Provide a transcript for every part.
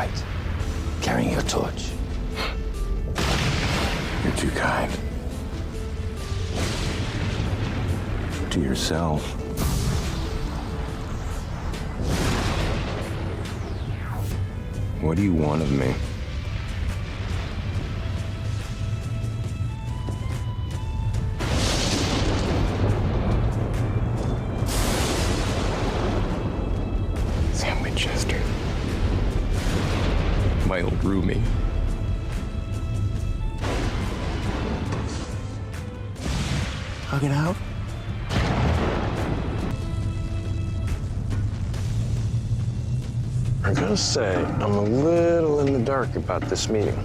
light, carrying your torch. You're too kind. To yourself. What do you want of me? Sam Winchester. My old roomie. Hug it out. I gotta say, I'm a little in the dark about this meeting.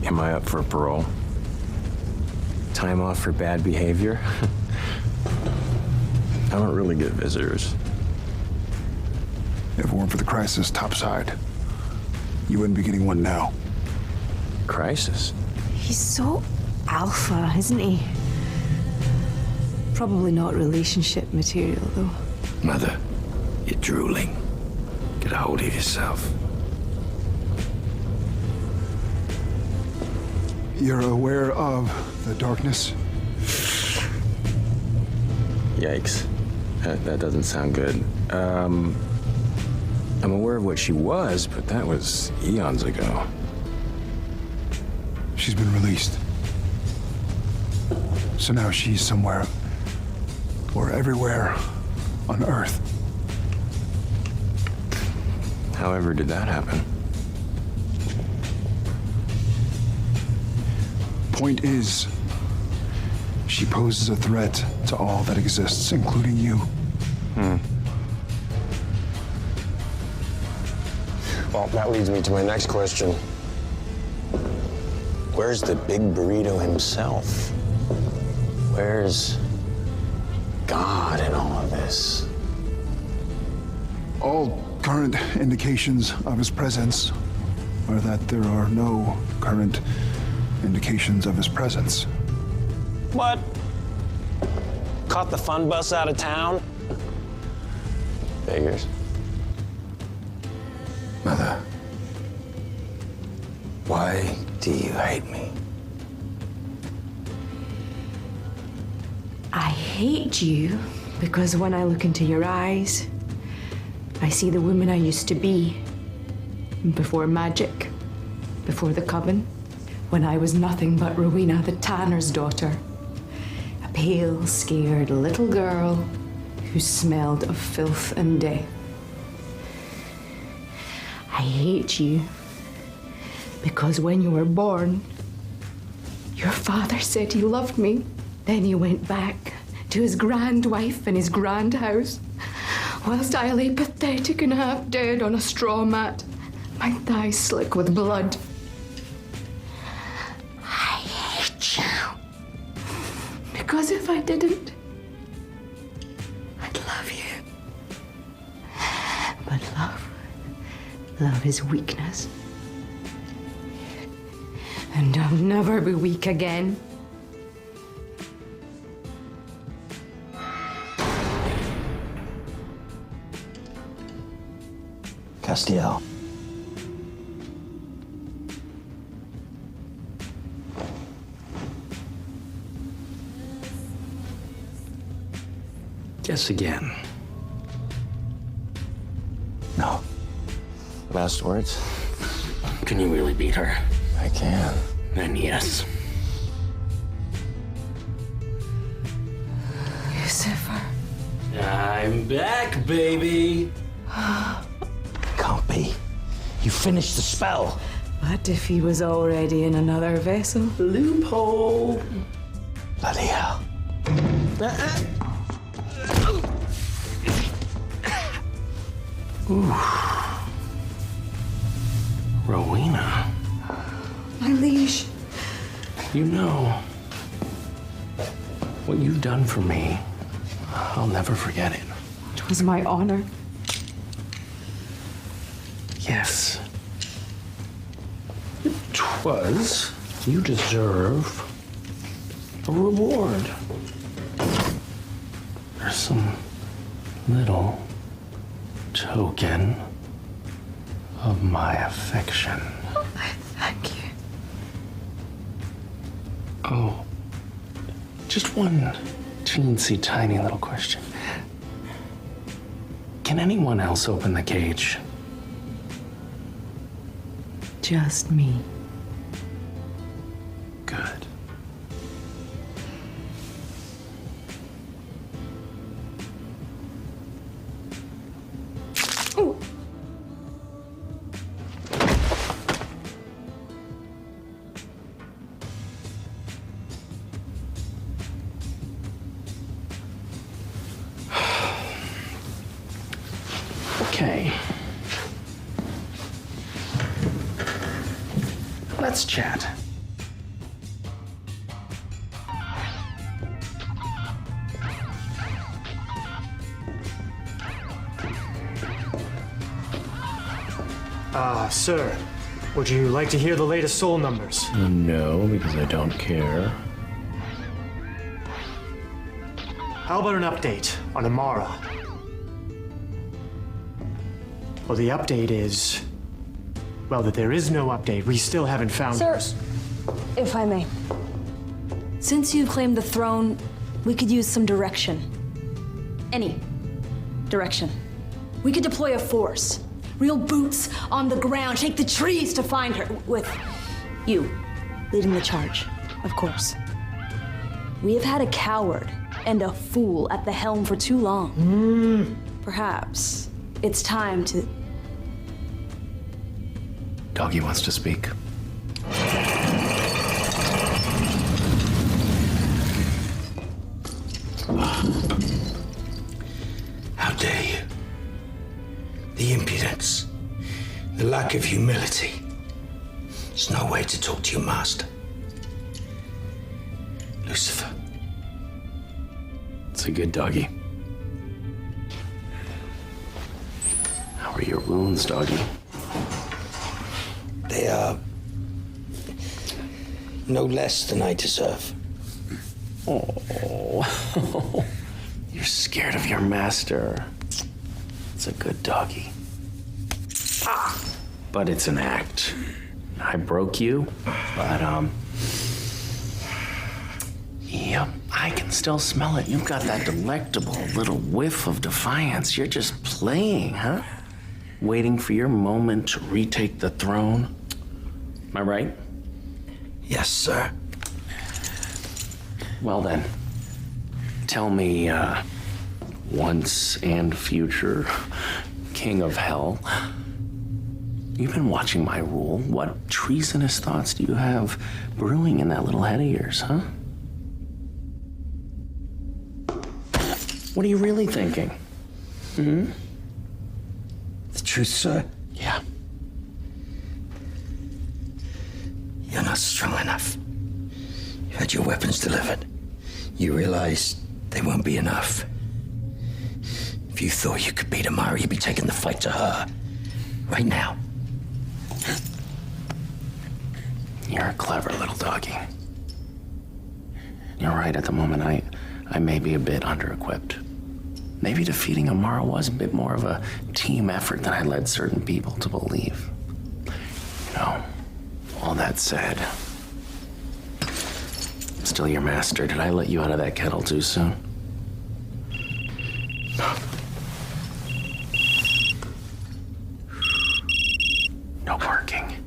Am I up for parole? Time off for bad behavior? I don't really get visitors. If it weren't for the crisis topside, you wouldn't be getting one now. Crisis? He's so alpha, isn't he? Probably not relationship material, though. Mother, you're drooling. Get a hold of yourself. You're aware of the darkness? Yikes. That doesn't sound good. I'm aware of what she was, but that was eons ago. She's been released. So now she's somewhere, or everywhere, on Earth. However did that happen? Point is, she poses a threat to all that exists, including you. Well, that leads me to my next question. Where's the big burrito himself? Where's God in all of this? All current indications of his presence are that there are no current indications of his presence. What? Caught the fun bus out of town? Figures. Mother, why do you hate me? I hate you because when I look into your eyes, I see the woman I used to be. Before magic, before the coven, when I was nothing but Rowena, the tanner's daughter. A pale, scared little girl who smelled of filth and death. I hate you because when you were born, your father said he loved me. Then he went back to his grand wife and his grand house, whilst I lay pathetic and half dead on a straw mat, my thighs slick with blood. I hate you. Because if I didn't, I'd love you. But love is weakness. And I'll never be weak again. Castiel. Guess again. No. Last words? Can you really beat her? I can. Then yes. Lucifer. I'm back, baby. Can't be. You finished the spell. What if he was already in another vessel? Loophole. Bloody hell. Ooh. Rowena. My liege. You know, what you've done for me, I'll never forget it. It was my honor. Yes. It was. You deserve a reward. There's some little token of my affection. Thank you. Oh, just one teensy tiny little question. Can anyone else open the cage? Just me. Good. Oh. Okay. Let's chat. Sir, would you like to hear the latest soul numbers? No, because I don't care. How about an update on Amara? Well, the update is... well, that there is no update. We still haven't found her. Sir, if I may. Since you've claimed the throne, we could use some direction. Any direction. We could deploy a force. Real boots on the ground, shake the trees to find her, with you leading the charge, of course. We have had a coward and a fool at the helm for too long. Perhaps it's time to... Doggy wants to speak. How dare you? The impudence, the lack of humility. There's no way to talk to your master. Lucifer. It's a good doggy. How are your wounds, doggy? They are no less than I deserve. Oh, you're scared of your master. It's a good doggy. But it's an act. I broke you, but, yep, I can still smell it. You've got that delectable little whiff of defiance. You're just playing, huh? Waiting for your moment to retake the throne. Am I right? Yes, sir. Well then, tell me, once and future king of hell, you've been watching my rule. What treasonous thoughts do you have brewing in that little head of yours, huh? What are you really thinking? The truth, sir? Yeah. You're not strong enough. You had your weapons delivered. You realize they won't be enough. If you thought you could beat Amara, you'd be taking the fight to her. Right now. You're a clever little doggy. You're right, at the moment I may be a bit under-equipped. Maybe defeating Amara was a bit more of a team effort than I led certain people to believe. You know, all that said, I'm still your master. Did I let you out of that kettle too soon? No barking.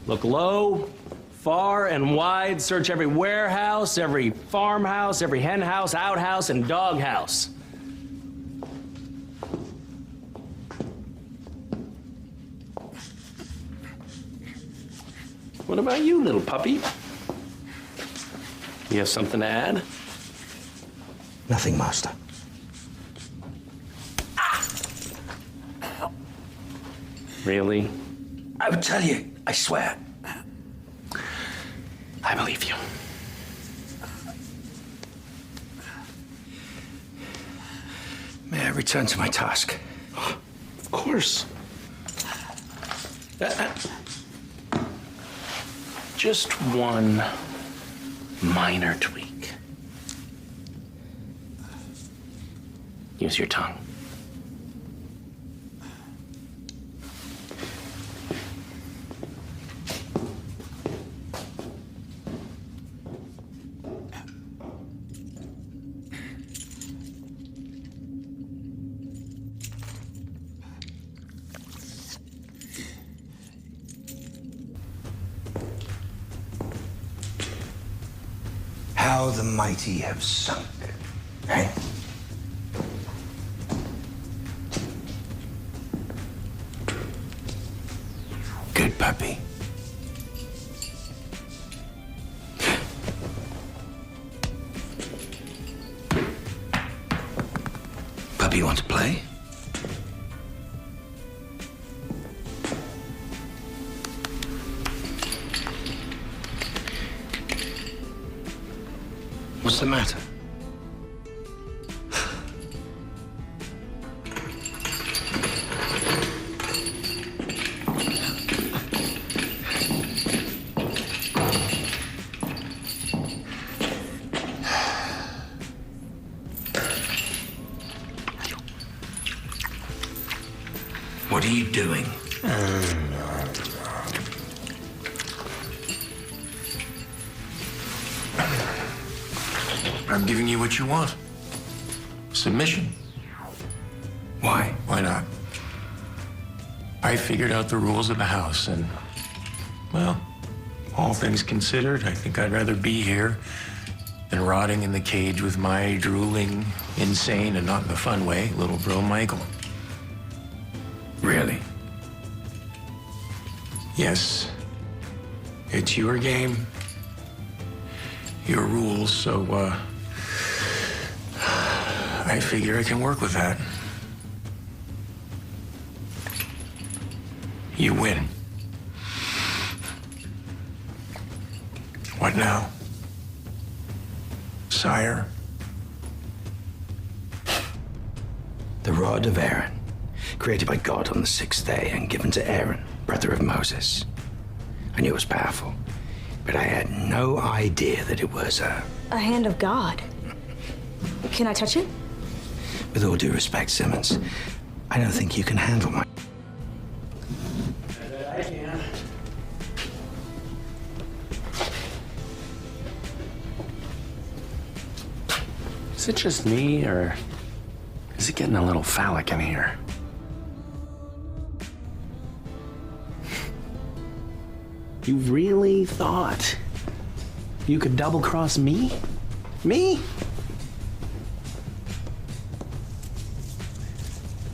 Look low, far and wide. Search every warehouse, every farmhouse, every hen house, outhouse, and doghouse. What about you, little puppy? You have something to add? Nothing, master. Really? I would tell you, I swear. I believe you. May I return to my task? Of course. Just one minor tweak. Use your tongue. how the mighty have sunk. Hey? Good puppy. Puppy want to play? What's the matter? What are you doing? I'm giving you what you want. Submission. Why? Why not? I figured out the rules of the house, and, well, all things considered, I think I'd rather be here than rotting in the cage with my drooling, insane, and not in the fun way, little bro Michael. Really? Yes. It's your game, your rules, so, I figure I can work with that. You win. What now, sire? The rod of Aaron, created by God on the 6th day and given to Aaron, brother of Moses. I knew it was powerful, but I had no idea that it was A hand of God. Can I touch it? With all due respect, Simmons, I don't think you can handle my... I can. Is it just me, or is it getting a little phallic in here? You really thought you could double-cross me? Me?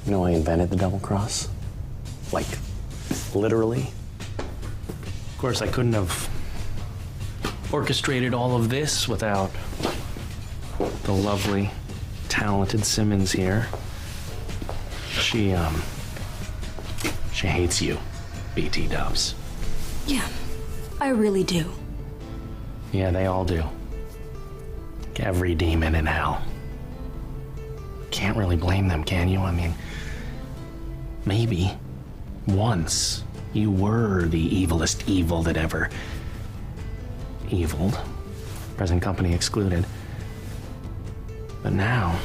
You know I invented the double-cross? Like, literally? Of course, I couldn't have orchestrated all of this without the lovely, talented Simmons here. She hates you, BT dubs. Yeah, I really do. Yeah, they all do. Every demon in hell. Can't really blame them, can you? I mean, maybe once you were the evilest evil that ever eviled, present company excluded. But now,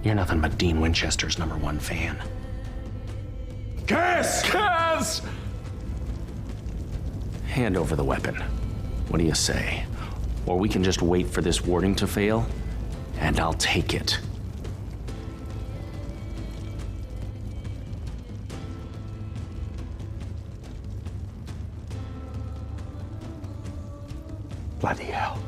you're nothing but Dean Winchester's #1 fan. Cass! Hand over the weapon. What do you say? Or we can just wait for this warding to fail, and I'll take it. Bloody hell.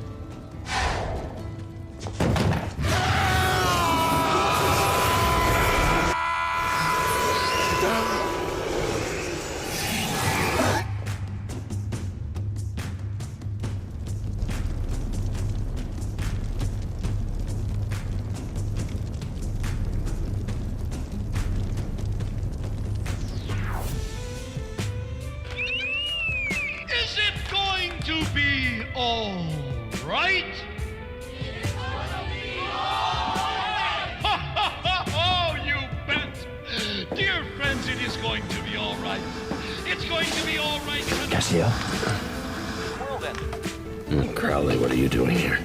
Is it going to be all right? Oh, you bet. Dear friends, it is going to be all right. It's going to be all right tonight. Cassio? Crowley, what are you doing here?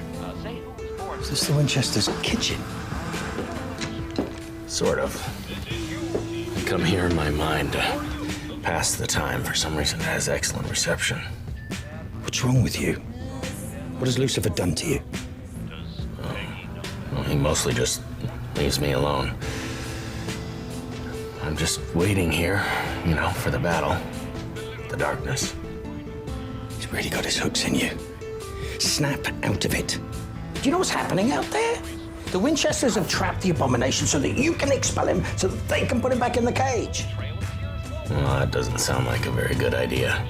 Is this the Winchester's kitchen? Sort of. I come here in my mind to pass the time. For some reason, it has excellent reception. What's wrong with you? What has Lucifer done to you? Well, he mostly just leaves me alone. I'm just waiting here, you know, for the battle. The darkness. He's really got his hooks in you. Snap out of it. Do you know what's happening out there? The Winchesters have trapped the abomination so that you can expel him, so that they can put him back in the cage. Well, that doesn't sound like a very good idea.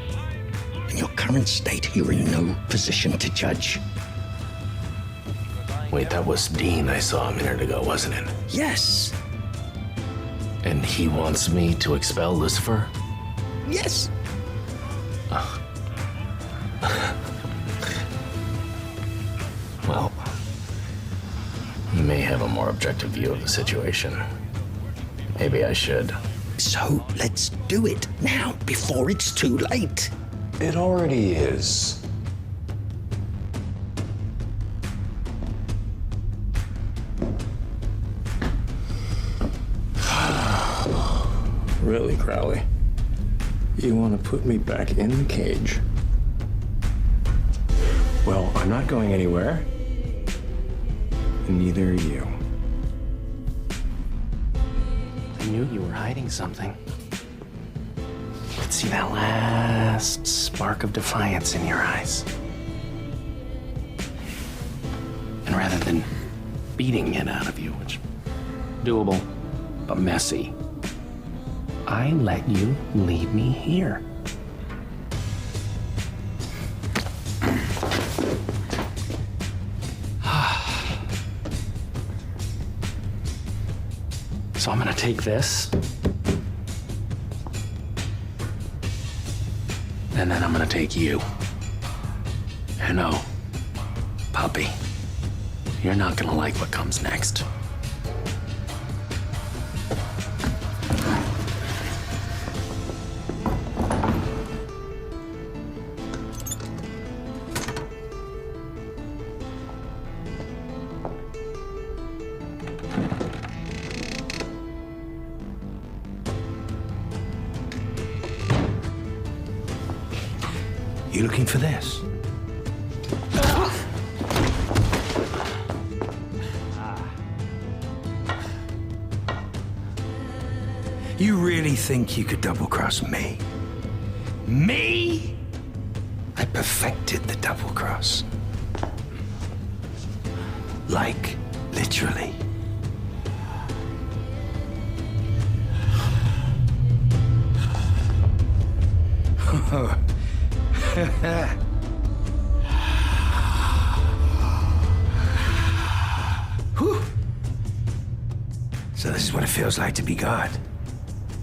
In your current state, you're in no position to judge. Wait, that was Dean I saw a minute ago, wasn't it? Yes. And he wants me to expel Lucifer? Yes. Well, you may have a more objective view of the situation. Maybe I should. So let's do it now, before it's too late. It already is. Really, Crowley? You want to put me back in the cage? Well, I'm not going anywhere. And neither are you. I knew you were hiding something. I could see that last spark of defiance in your eyes. And rather than beating it out of you, which doable, but messy, I let you lead me here. So I'm gonna take this, and then I'm gonna take you. And no, puppy, you're not gonna like what comes next. You looking for this? You really think you could double-cross me? Me? I perfected the double-cross. Like, literally. Whew. So this is what it feels like to be God.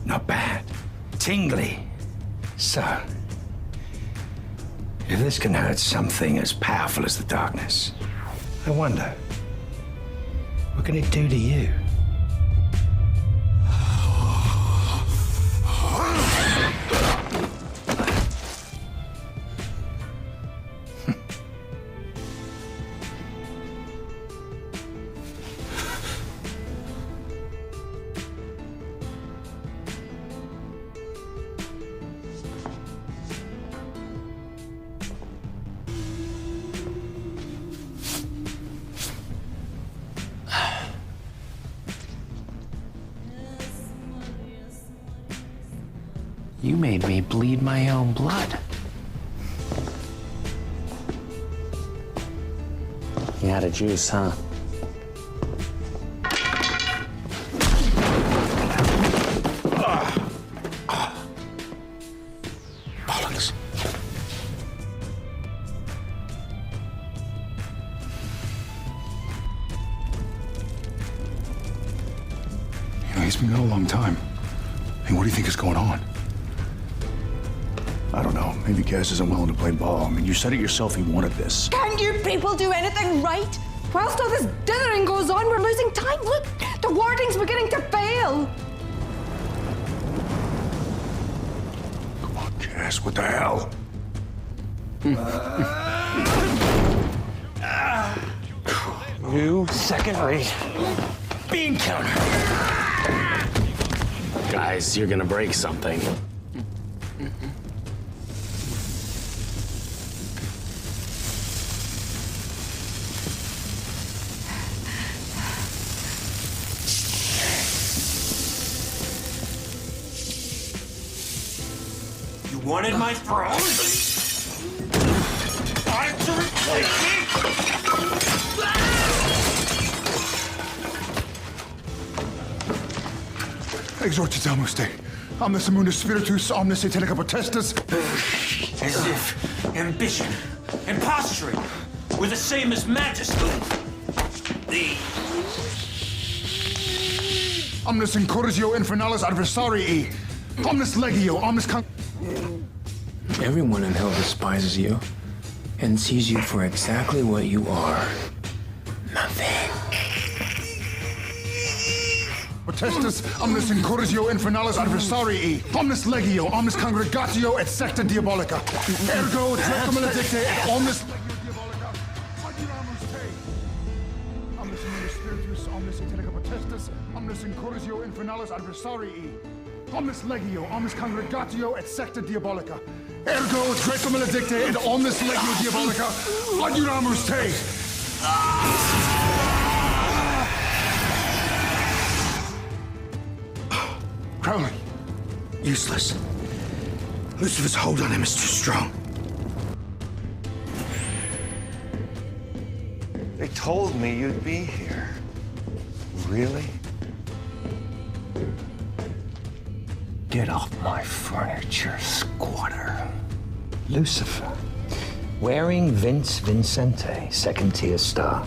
Not bad. Tingly. So, if this can hurt something as powerful as the darkness, I wonder, what can it do to you? You made me bleed my own blood. You had a juice, huh? Bollocks. You know, he's been gone a long time. Hey, what do you think is going on? I don't know. Maybe Gaz isn't willing to play ball. I mean, you said it yourself, he wanted this. Can you people do anything right? Whilst all this dithering goes on, we're losing time. Look, the warding's beginning to fail. Come on, Gaz, what the hell? You second-rate bean counter. Guys, you're gonna break something. You wanted my throne? I have to Exorcitamus Te, omnis immunis spiritus, omnis satanic potestas. As if ambition and posturing were the same as majesty. Omnis incursio infernalis adversarii, omnis legio, omnis Everyone in hell despises you and sees you for exactly what you are. Nothing. potestas, omnis incursio infernalis adversarii, omnis legio, omnis congregatio et secta diabolica. Ergo trecum maledicte et omnis legio diabolica. Adiramus te. Omnis immunis spiritus, omnis satanic potestas, omnis incursio infernalis adversarii, omnis legio, omnis congregatio et secta diabolica. Ergo trecum maledicte et omnis legio diabolica. Adiramus te. Crowley. Useless. Lucifer's hold on him is too strong. They told me you'd be here. Really? Get off my furniture, squatter. Lucifer. Wearing Vince Vincente, second tier star.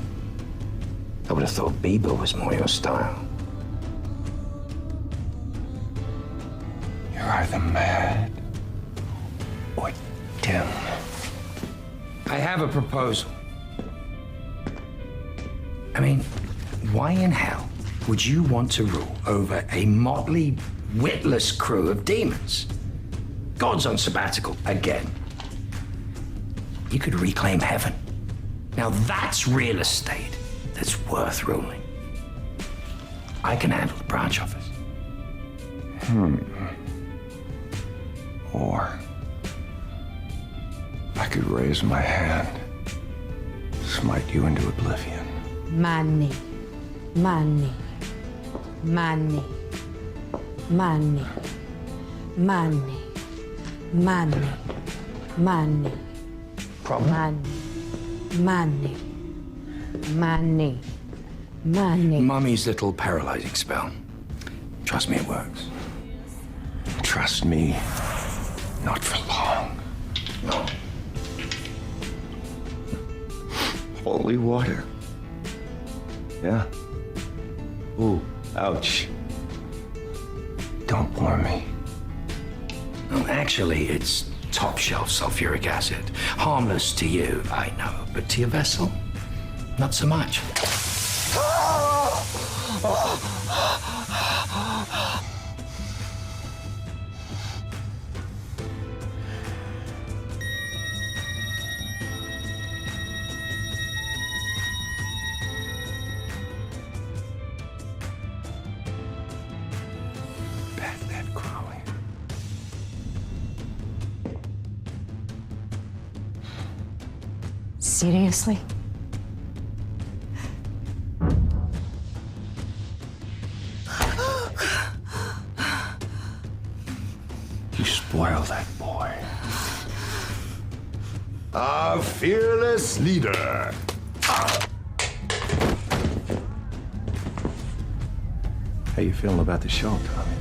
I would have thought Bieber was more your style. You're either mad or dim. I have a proposal. I mean, why in hell would you want to rule over a motley, witless crew of demons? God's on sabbatical again. You could reclaim heaven. Now that's real estate that's worth ruling. I can handle the branch office. Or I could raise my hand, smite you into oblivion. Money, money, money, money, money, money, money. Problem? Money, money, money. Mummy's little paralyzing spell. Trust me, it works. Trust me, not for long. No. Holy water. Yeah. Ooh, ouch. Don't bore me. Well, actually, it's top shelf sulfuric acid. Harmless to you, I know, but to your vessel, not so much. That Crowley. Seriously? You spoiled that boy. Our fearless leader. How you feeling about the show, Tommy?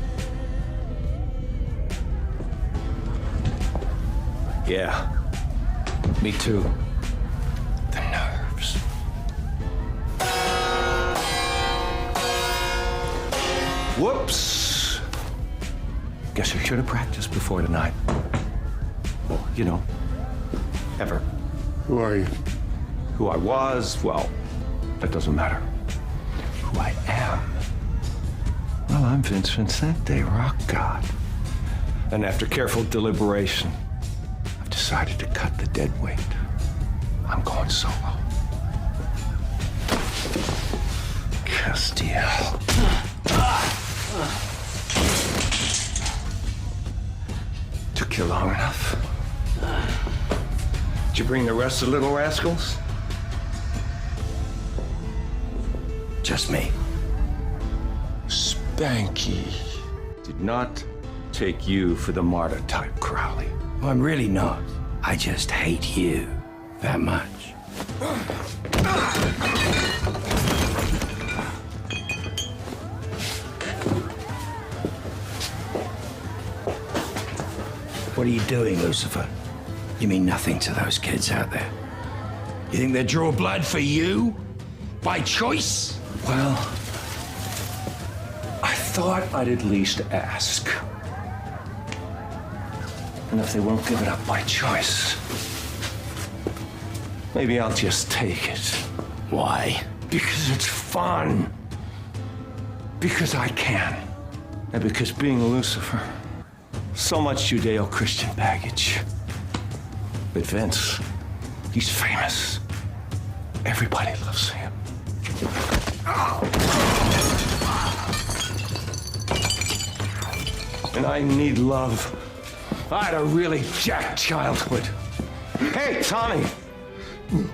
Yeah, me too. The nerves. Whoops. Guess I should have practiced before tonight. Well, you know, ever. Who are you? Who I was, well, that doesn't matter. Who I am. Well, I'm Vince Vincente, rock god. And after careful deliberation, I've decided to cut the dead weight. I'm going solo. Castiel. Took you long enough. Did you bring the rest of the little rascals? Just me. Spanky. Did not take you for the martyr type, Crowley. Well, I'm really not. I just hate you that much. What are you doing, Lucifer? You mean nothing to those kids out there. You think they draw blood for you? By choice? Well, I thought I'd at least ask. And if they won't give it up by choice, maybe I'll just take it. Why? Because it's fun. Because I can. And because being Lucifer, so much Judeo-Christian baggage. But Vince, he's famous. Everybody loves him. And I need love. I had a really jacked childhood. Hey, Tommy! You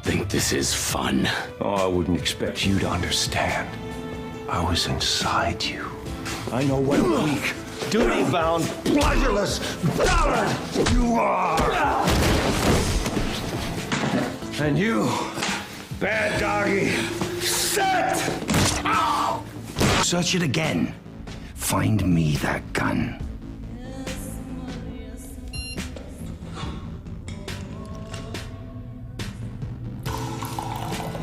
think this is fun? Oh, I wouldn't expect you to understand. I was inside you. I know what a weak, duty-bound, pleasureless ballad you are! And you, bad doggy, set! Ow! Search it again. Find me that gun.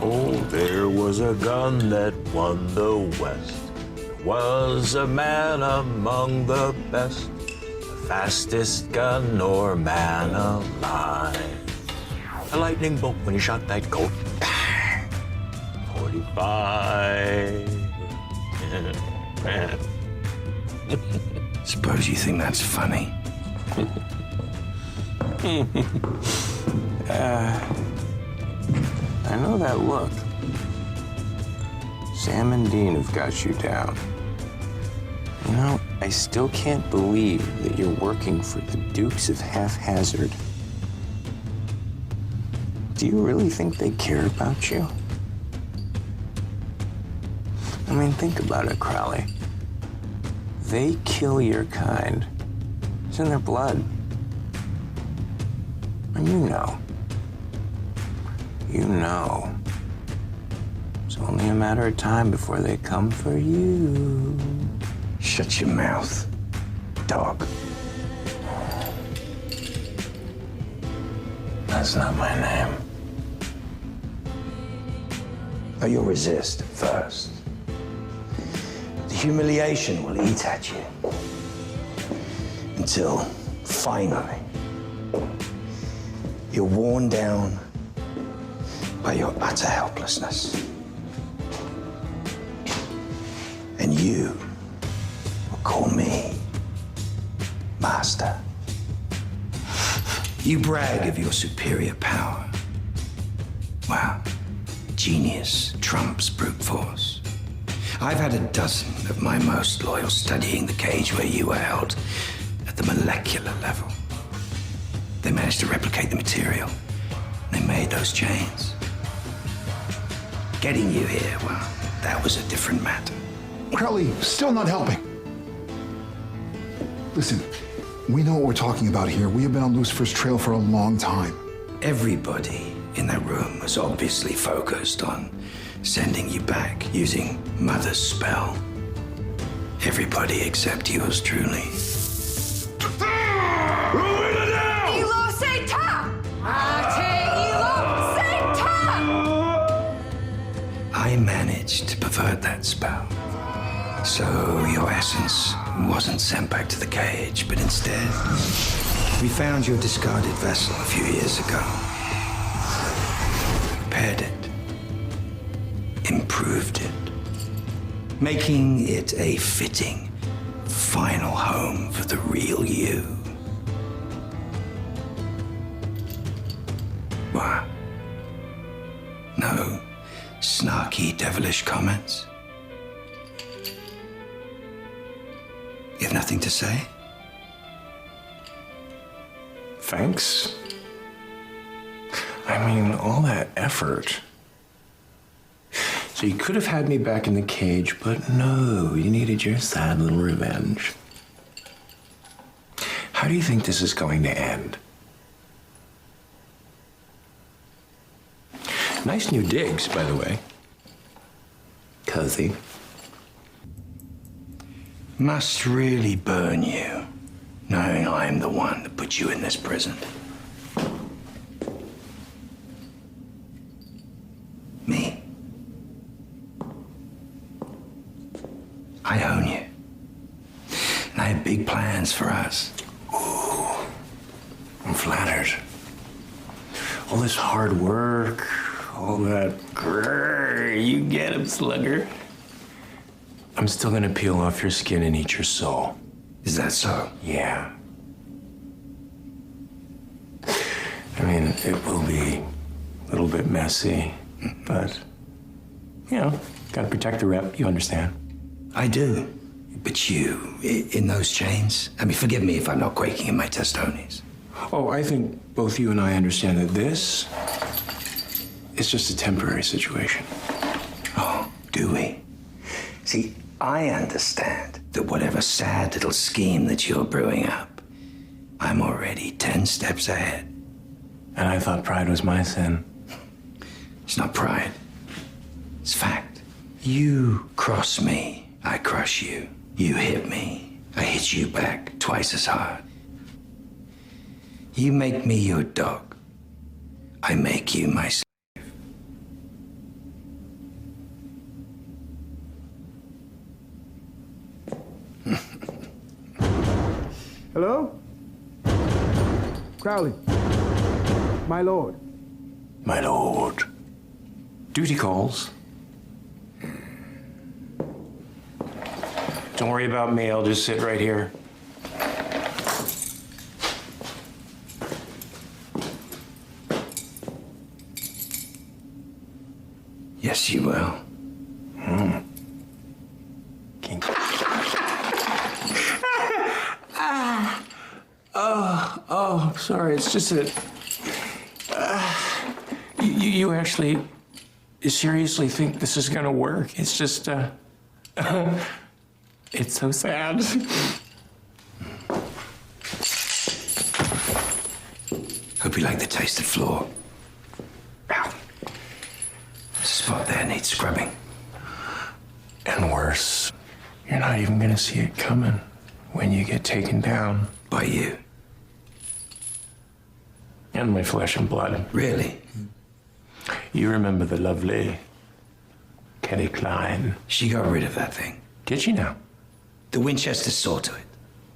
Oh, there was a gun that won the West. There was a man among the best, the fastest gun or man alive. A lightning bolt when he shot that colt. 45. Suppose you think that's funny. I know that look. Sam and Dean have got you down. You know, I still can't believe that you're working for the Dukes of Haphazard. Do you really think they care about you? I mean, think about it, Crowley. They kill your kind. It's in their blood. And you know. You know. It's only a matter of time before they come for you. Shut your mouth, dog. That's not my name. Oh, you'll resist at first. The humiliation will eat at you. Until, finally, you're worn down by your utter helplessness. And you will call me Master. You brag of your superior power. Wow. Genius trumps brute force. I've had a dozen of my most loyal studying the cage where you were held at the molecular level. They managed to replicate the material. They made those chains. Getting you here, well, that was a different matter. Crowley, still not helping. Listen, we know what we're talking about here. We have been on Lucifer's trail for a long time. Everybody in that room was obviously focused on sending you back using Mother's spell. Everybody except yours truly. Elo Satan! Ate Elo Satan! I managed to pervert that spell. So your essence wasn't sent back to the cage, but instead, we found your discarded vessel a few years ago. Repaired it. Improved it. Making it a fitting final home for the real you. What? No snarky, devilish comments? You have nothing to say? Thanks. I mean, all that effort. So you could have had me back in the cage, but no, you needed your sad little revenge. How do you think this is going to end? Nice new digs, by the way. Cozy. Must really burn you, knowing I'm the one that put you in this prison. Me. I own you. And I have big plans for us. Ooh, I'm flattered. All this hard work, all that grrr, you get him, slugger. I'm still gonna peel off your skin and eat your soul. Is that so? Yeah. I mean, it will be a little bit messy, but, you know, gotta protect the rep, you understand. I do. But you, in those chains, I mean, forgive me if I'm not quaking in my testimonies. Oh, I think both you and I understand that this is just a temporary situation. Oh, do we? See, I understand that whatever sad little scheme that you're brewing up, I'm already 10 steps ahead. And I thought pride was my sin. It's not pride. It's fact. You cross me, I crush you. You hit me, I hit you back twice as hard. You make me your dog. I make you my slave. Hello? Crowley. My lord. My lord. Duty calls. Don't worry about me, I'll just sit right here. Yes, you will. Oh, sorry, it's just that... you actually seriously think this is gonna work? It's just, it's so sad. Hope you like the taste of floor. Ow. This spot there needs scrubbing. And worse, you're not even gonna see it coming when you get taken down. By you. And my flesh and blood. Really? You remember the lovely Kelly Klein? She got rid of that thing. Did she now? The Winchester saw to it.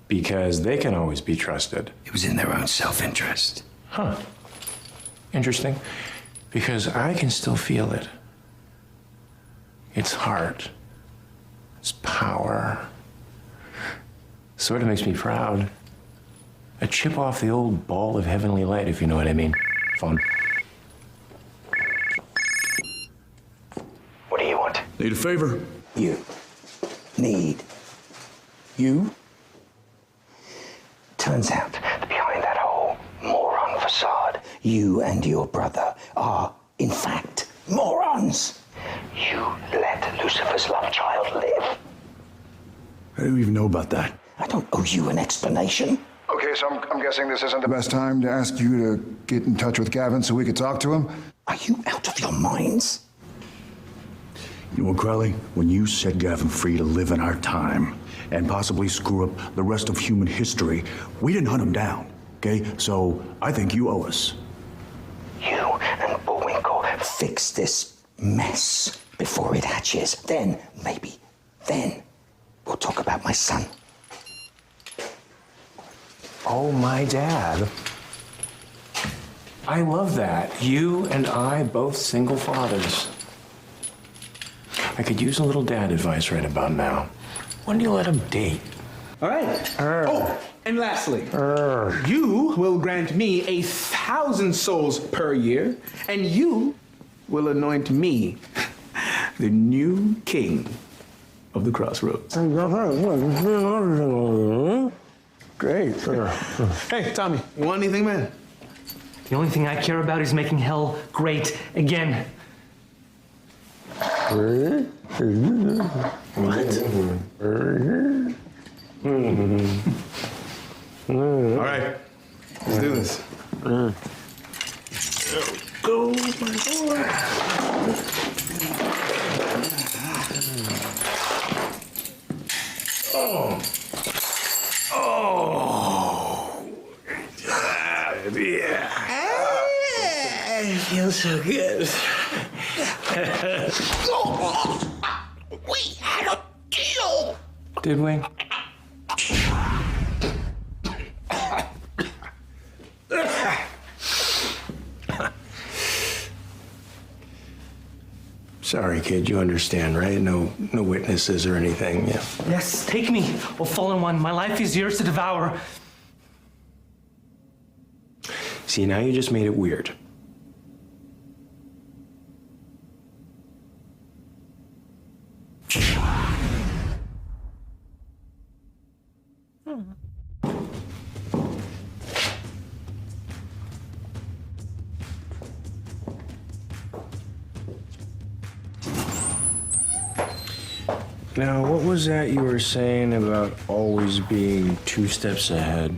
Because they can always be trusted. It was in their own self-interest. Huh. Interesting. Because I can still feel it. Its heart. Its power. Sort of makes me proud. A chip off the old ball of heavenly light, if you know what I mean. Fun. What do you want? Need a favor? You. Need. You? Turns out that behind that whole moron facade, you and your brother are, in fact, morons. You let Lucifer's love child live. I don't even know about that. I don't owe you an explanation. Okay, so I'm guessing this isn't the best time to ask you to get in touch with Gavin so we could talk to him? Are you out of your minds? You know what, Crowley? When you set Gavin free to live in our time and possibly screw up the rest of human history, we didn't hunt him down, okay? So I think you owe us. You and Bullwinkle fix this mess before it hatches. Then, maybe, then we'll talk about my son. Oh, my dad. I love that. You and I, both single fathers. I could use a little dad advice right about now. When do you let him date? All right. Oh, and lastly, you will grant me 1,000 souls per year, and you will anoint me the new king of the Crossroads. Great. Hey, Tommy, you want anything, man? The only thing I care about is making hell great again. What? All right, let's do this. Go, my Oh. Yeah. It feels so good. We had a deal! Did we? Sorry, kid, you understand, right? No witnesses or anything, yeah. Yes, take me, O fallen one. My life is yours to devour. See, now you just made it weird. Now, what was that you were saying about always being 2 steps ahead?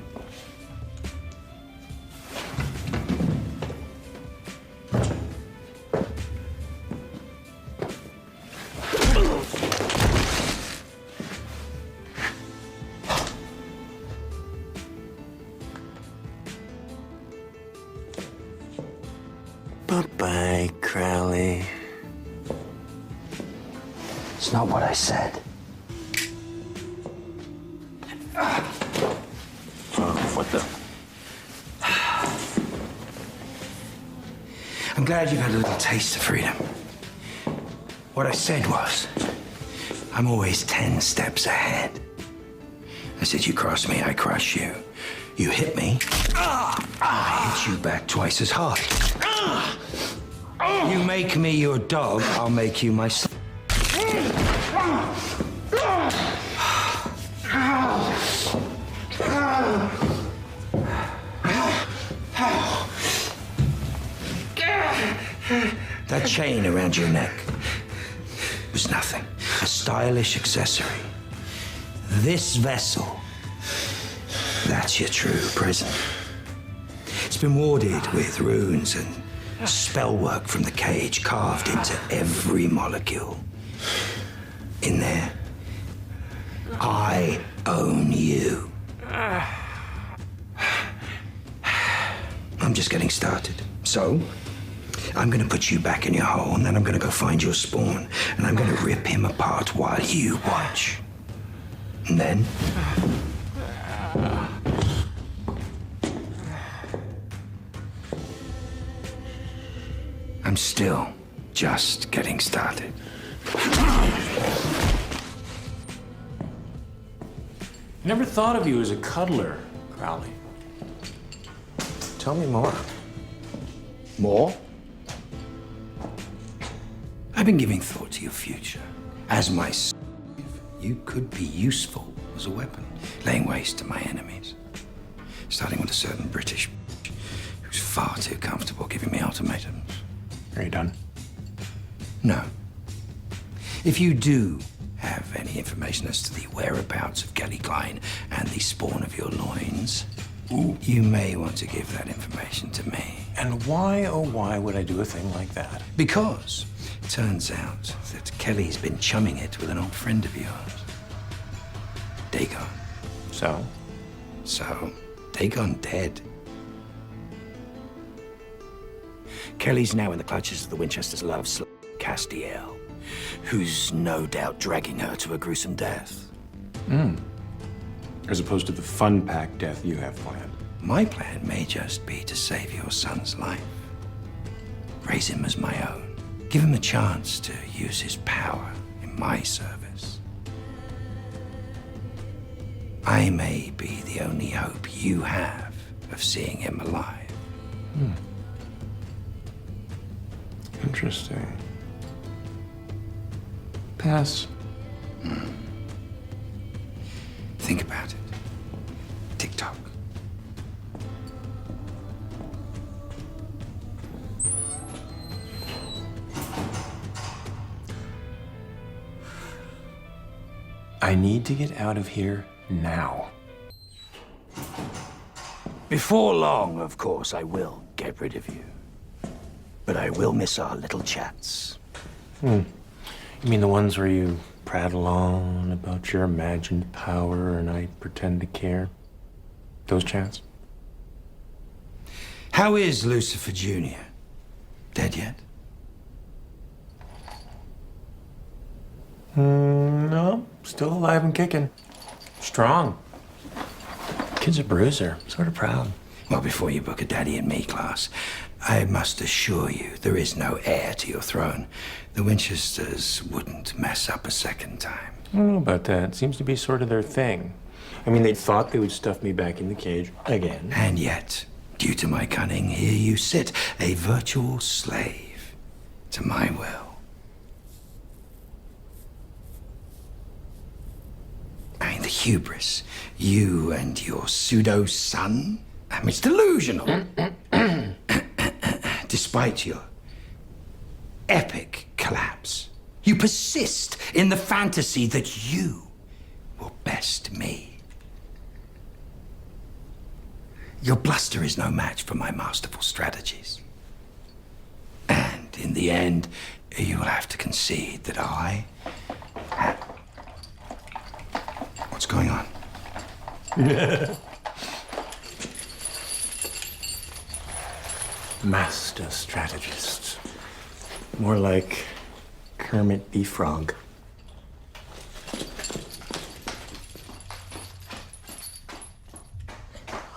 Bye-bye, Crowley. It's not what I said. What the? I'm glad you've had a little taste of freedom. What I said was, I'm always 10 steps ahead. I said, you cross me, I crush you. You hit me, I hit you back twice as hard. You make me your dog, I'll make you my son. That chain around your neck was nothing. A stylish accessory. This vessel, that's your true prison. It's been warded with runes and spell work from the cage carved into every molecule. In there, I own you. I'm just getting started. So, I'm gonna put you back in your hole, and then I'm gonna go find your spawn, and I'm gonna rip him apart while you watch. And then... I'm still just getting started. Never thought of you as a cuddler, Crowley. Tell me more. More? I've been giving thought to your future. As my slave, you could be useful as a weapon, laying waste to my enemies. Starting with a certain British who's far too comfortable giving me ultimatums. Are you done? No. If you do have any information as to the whereabouts of Kelly Klein and the spawn of your loins, you may want to give that information to me. And why, oh why, would I do a thing like that? Because it turns out that Kelly's been chumming it with an old friend of yours. Dagon. So? So, Dagon dead. Kelly's now in the clutches of the Winchester's love slave, Castiel, who's no doubt dragging her to a gruesome death. As opposed to the fun-packed death you have planned. My plan may just be to save your son's life. Raise him as my own. Give him a chance to use his power in my service. I may be the only hope you have of seeing him alive. Interesting. Pass. Think about it. Tick-tock. I need to get out of here now. Before long, of course, I will get rid of you. but I will miss our little chats. You mean the ones where you prattle on about your imagined power and I pretend to care? Those chats? How is Lucifer Jr.? Dead yet? No, still alive and kicking. Strong. Kid's a bruiser, sort of proud. Well, before you book a Daddy and Me class, I must assure you there is no heir to your throne. The Winchesters wouldn't mess up a second time. I don't know about that. Seems to be sort of their thing. I mean, they thought they would stuff me back in the cage again. And yet, due to my cunning, here you sit, a virtual slave to my will. I mean, the hubris. You and your pseudo-son? I mean, it's delusional. Despite your epic collapse, you persist in the fantasy that you will best me. Your bluster is no match for my masterful strategies. And in the end, you will have to concede that I... What's going on? Master strategist. More like Kermit the Frog.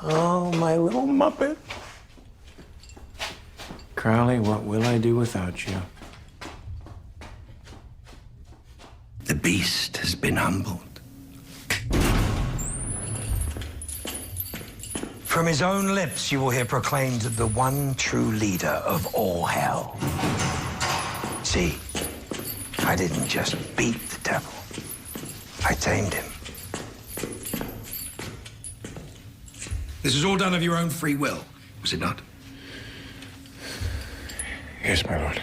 Oh, my little Muppet. Crowley, what will I do without you? The beast has been humbled. From his own lips, you will hear proclaimed the one true leader of all hell. See, I didn't just beat the devil. I tamed him. This was all done of your own free will, was it not? Yes, my lord.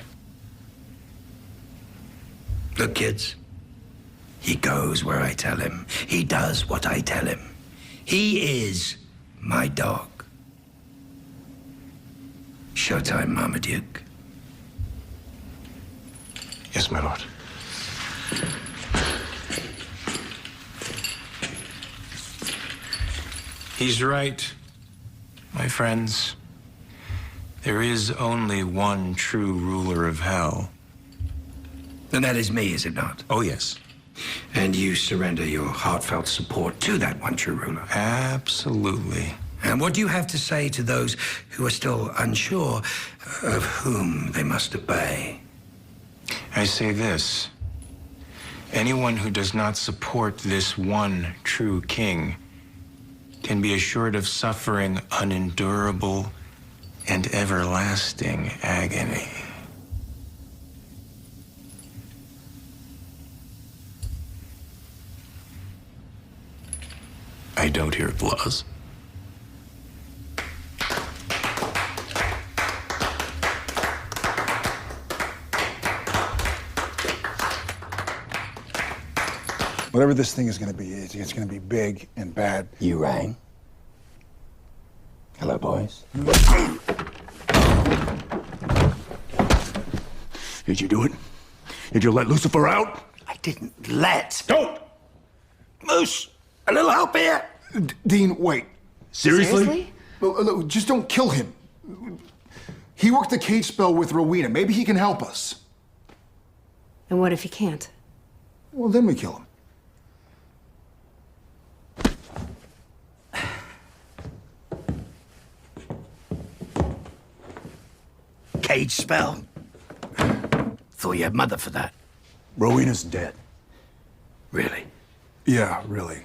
Look, kids. He goes where I tell him. He does what I tell him. He is my dog. Showtime, Marmaduke. Yes, my lord. He's right, my friends. There is only one true ruler of hell. And that is me, is it not? Oh, yes. And you surrender your heartfelt support to that one true ruler? Absolutely. And what do you have to say to those who are still unsure of whom they must obey? I say this. Anyone who does not support this one true king can be assured of suffering unendurable and everlasting agony. I don't hear applause. Whatever this thing is going to be, it's going to be big and bad. You rang? Hello, boys. Did you do it? Did you let Lucifer out? I didn't let. Don't! Moose, a little help here? Dean, wait. Seriously? Look, just don't kill him. He worked the cage spell with Rowena. Maybe he can help us. And what if he can't? Well, then we kill him. Cage spell? Thought you had mother for that. Rowena's dead. Really? Yeah, really.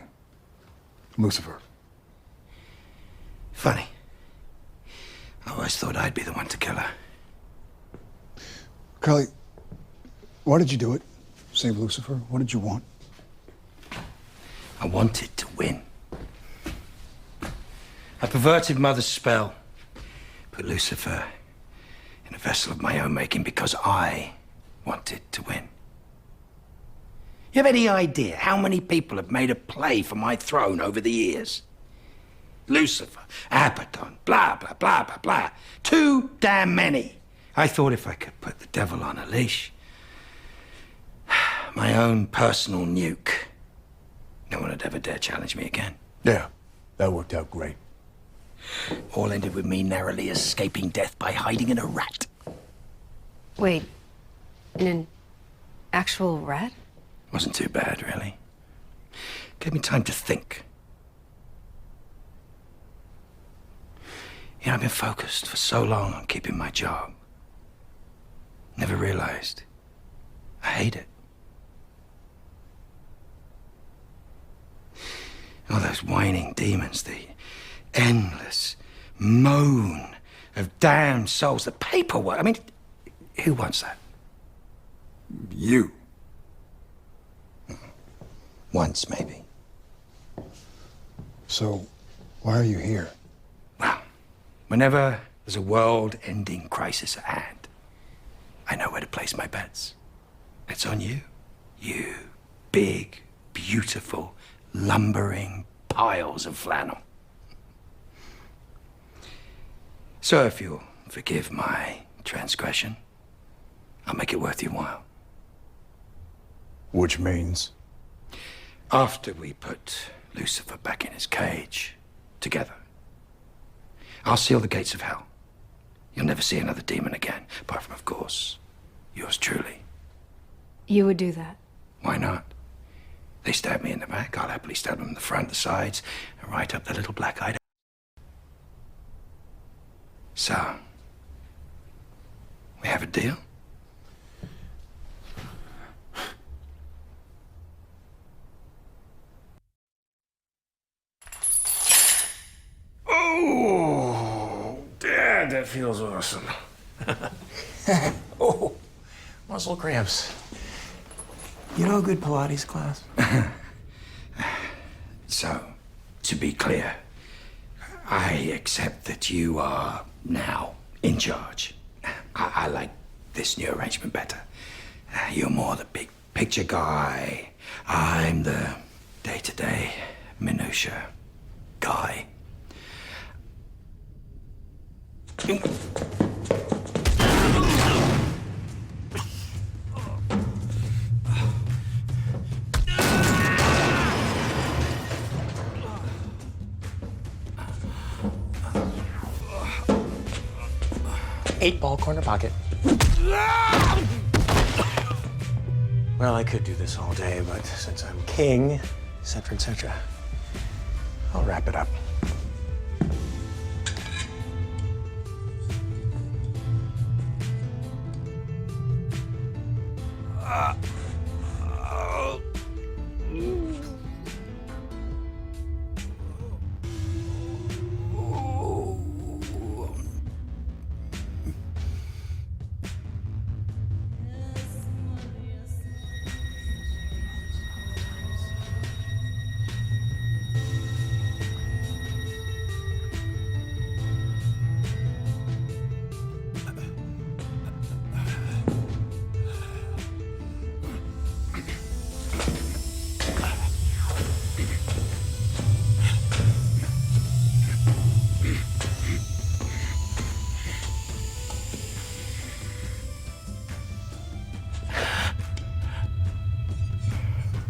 Lucifer. Funny. I always thought I'd be the one to kill her. Crowley, why did you do it? Save Lucifer? What did you want? I wanted to win. I perverted Mother's spell, put Lucifer in a vessel of my own making because I wanted to win. You have any idea how many people have made a play for my throne over the years? Lucifer, Abaddon, blah, blah, blah, blah, blah. Too damn many. I thought if I could put the devil on a leash, my own personal nuke, no one would ever dare challenge me again. Yeah, that worked out great. All ended with me narrowly escaping death by hiding in a rat. Wait, in an actual rat? Wasn't too bad, really. Gave me time to think. I've been focused for so long on keeping my job. Never realized I hate it. All those whining demons, the endless moan of damned souls, the paperwork. I mean, who wants that? You. Once, maybe. So, why are you here? Well, whenever there's a world-ending crisis at hand, I know where to place my bets. It's on you. You big, beautiful, lumbering piles of flannel. So if you'll forgive my transgression, I'll make it worth your while. Which means? After we put Lucifer back in his cage, together, I'll seal the gates of hell. You'll never see another demon again, apart from, of course, yours truly. You would do that? Why not? They stab me in the back, I'll happily stab them in the front, the sides, and right up the little black-eyed. So, we have a deal? Oh, Dad, that feels awesome. Oh, muscle cramps. You know a good Pilates class? So, to be clear, I accept that you are now in charge. I like this new arrangement better. You're more the big picture guy. I'm the day-to-day minutia guy. Eight-ball corner pocket. Well, I could do this all day, but since I'm king, et cetera, I'll wrap it up.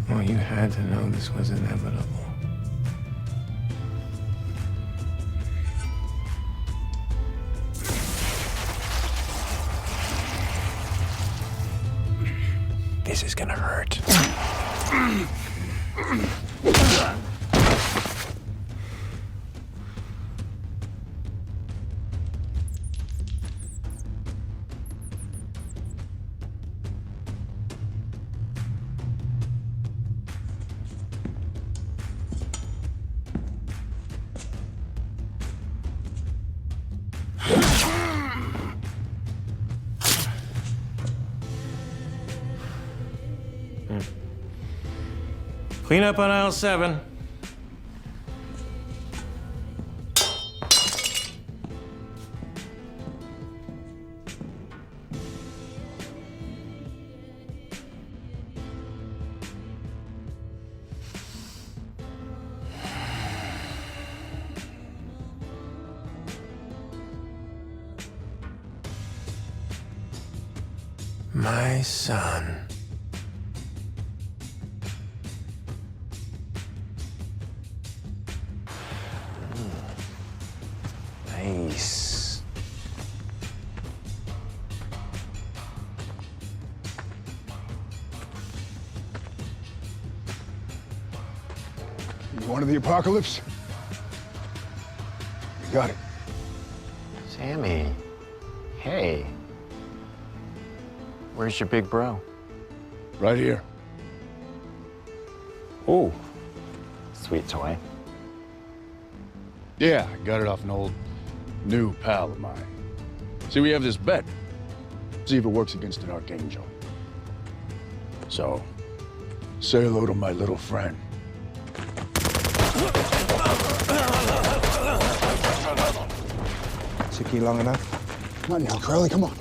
Well, you had to know this was inevitable. This is gonna hurt. Clean up on aisle 7. my son. Nice. You wanted the apocalypse? You got it. Sammy. Hey. Where's your big bro? Right here. Ooh. Sweet toy. Yeah, I got it off an old new pal of mine. See, we have this bet. See if it works against an archangel. So, say hello to my little friend. Took you long enough? Come on now, Crowley, come on.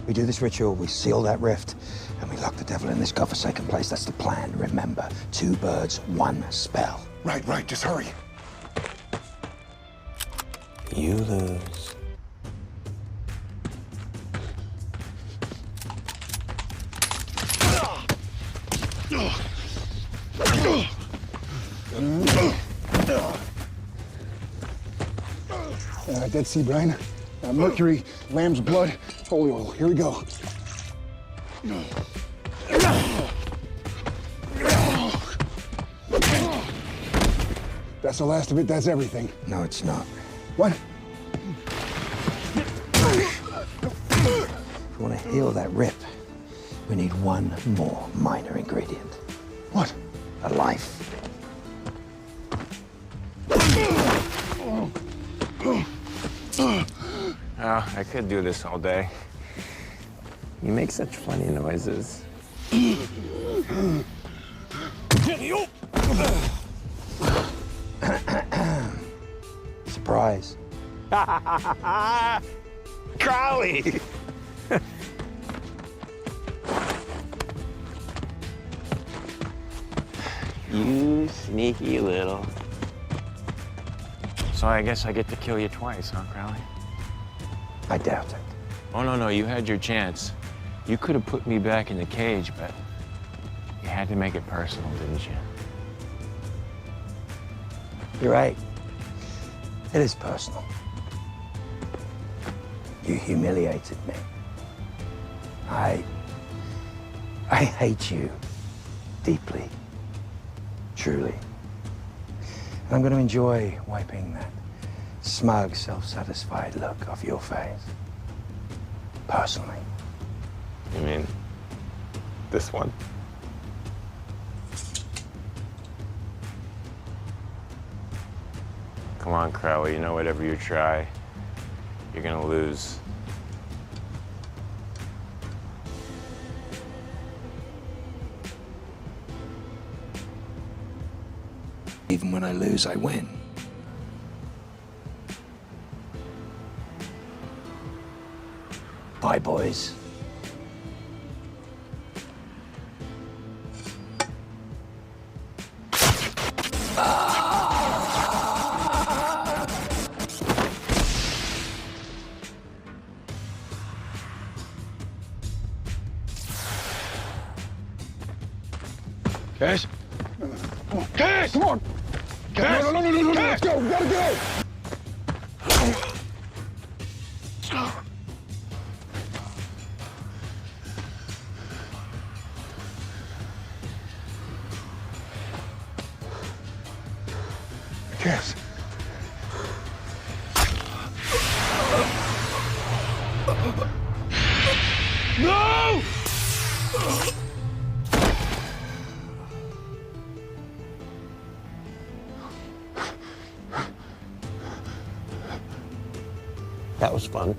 We do this ritual, we seal that rift, and we lock the devil in this godforsaken place. That's the plan, remember. 2 birds, 1 spell. Right, just hurry. You lose. Dead Sea brine, mercury, lamb's blood, holy oil. Here we go. That's the last of it, that's everything. No, it's not. What? If we want to heal that rip, we need 1 more minor ingredient. What? A life. Oh, I could do this all day. You make such funny noises. Surprise. Crowley! You sneaky little. So I guess I get to kill you twice, huh, Crowley? I doubt it. Oh, no, you had your chance. You could have put me back in the cage, but you had to make it personal, didn't you? You're right. It is personal. You humiliated me. I hate you deeply, truly. And I'm going to enjoy wiping that smug, self-satisfied look off your face. Personally. You mean this one? Come on, Crowley, you know whatever you try, you're gonna lose. Even when I lose, I win. Bye, boys. Cash? Cash! Come on! Cash! No, let's go! We gotta go! Cash. No! That was fun.